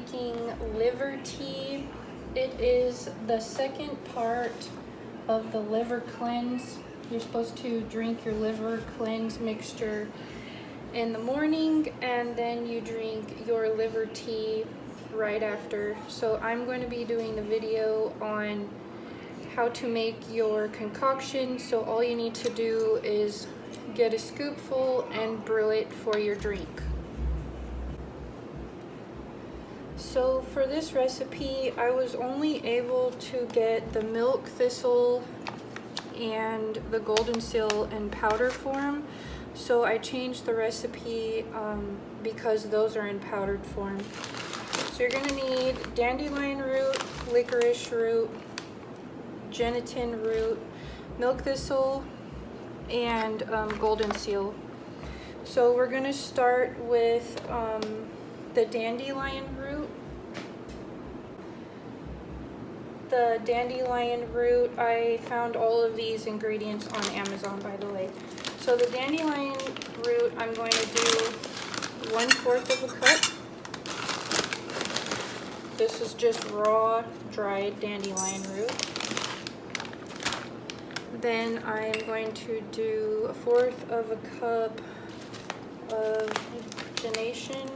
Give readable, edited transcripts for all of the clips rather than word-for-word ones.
making liver tea. It is the second part of the liver cleanse. You're supposed to drink your liver cleanse mixture in the morning, and then you drink your liver tea right after. So I'm going to be doing the video on how to make your concoction. So all you need to do is get a scoopful and brew it for your drink. So for this recipe, I was only able to get the milk thistle and the golden seal in powder form. So I changed the recipe because those are in powdered form. So you're gonna need dandelion root, licorice root, gelatin root, milk thistle, and golden seal. So we're gonna start with the dandelion root. The dandelion root, I found all of these ingredients on Amazon, by the way. So the dandelion root, I'm going to do 1/4 of a cup. This is just raw, dried dandelion root. Then I'm going to do 1/4 of a cup of gelatin.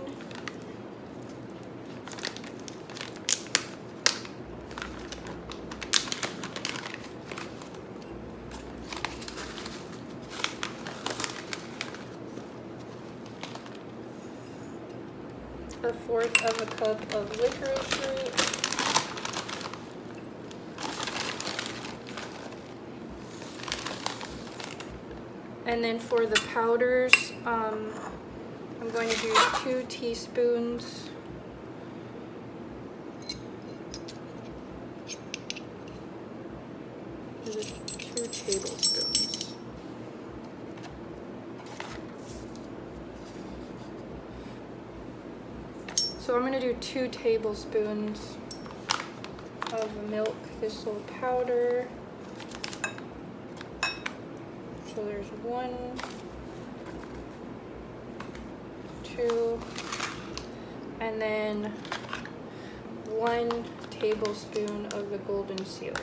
A 1/4 of a cup of licorice root. And then for the powders, I'm going to do 2 teaspoons. Is it 2 tablespoons? So I'm going to do 2 tablespoons of milk thistle powder. So there's 1, 2, and then 1 tablespoon of the golden seal.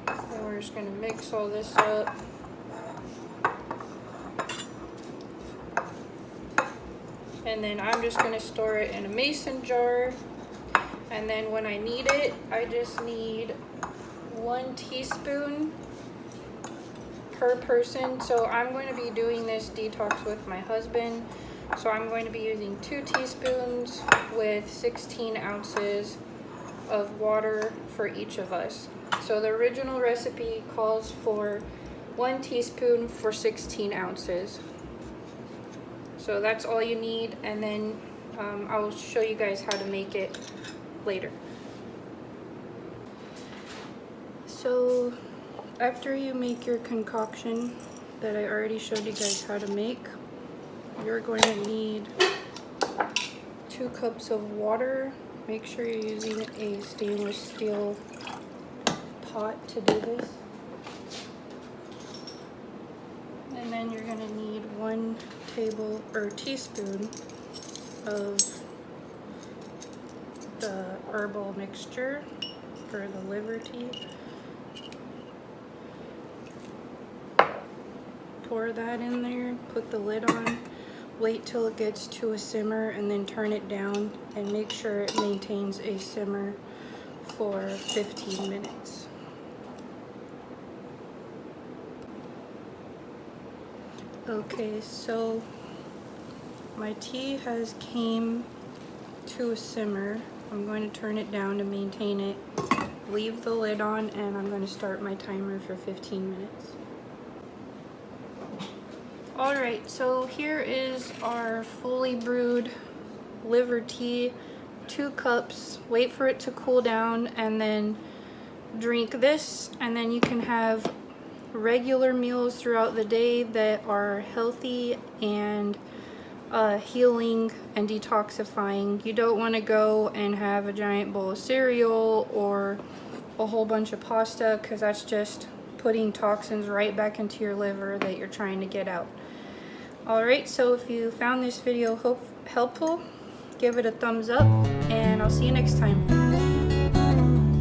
And we're just going to mix all this up. And then I'm just going to store it in a mason jar. And then when I need it, I just need 1 teaspoon per person. So I'm going to be doing this detox with my husband. So I'm going to be using 2 teaspoons with 16 ounces of water for each of us. So the original recipe calls for 1 teaspoon for 16 ounces. So that's all you need, and then I will show you guys how to make it later. So after you make your concoction that I already showed you guys how to make, you're going to need 2 cups of water. Make sure you're using a stainless steel pot to do this. And then you're going to need 1 teaspoon of the herbal mixture for the liver tea. Pour that in there, put the lid on, wait till it gets to a simmer, and then turn it down and make sure it maintains a simmer for 15 minutes. Okay, so my tea has came to a simmer. I'm going to turn it down to maintain it, leave the lid on, and I'm going to start my timer for 15 minutes. Alright, so here is our fully brewed liver tea, 2 cups. Wait for it to cool down and then drink this, and then you can have regular meals throughout the day that are healthy and healing and detoxifying. You don't want to go and have a giant bowl of cereal or a whole bunch of pasta, because that's just putting toxins right back into your liver that you're trying to get out. Alright, so if you found this video helpful, give it a thumbs up, and I'll see you next time.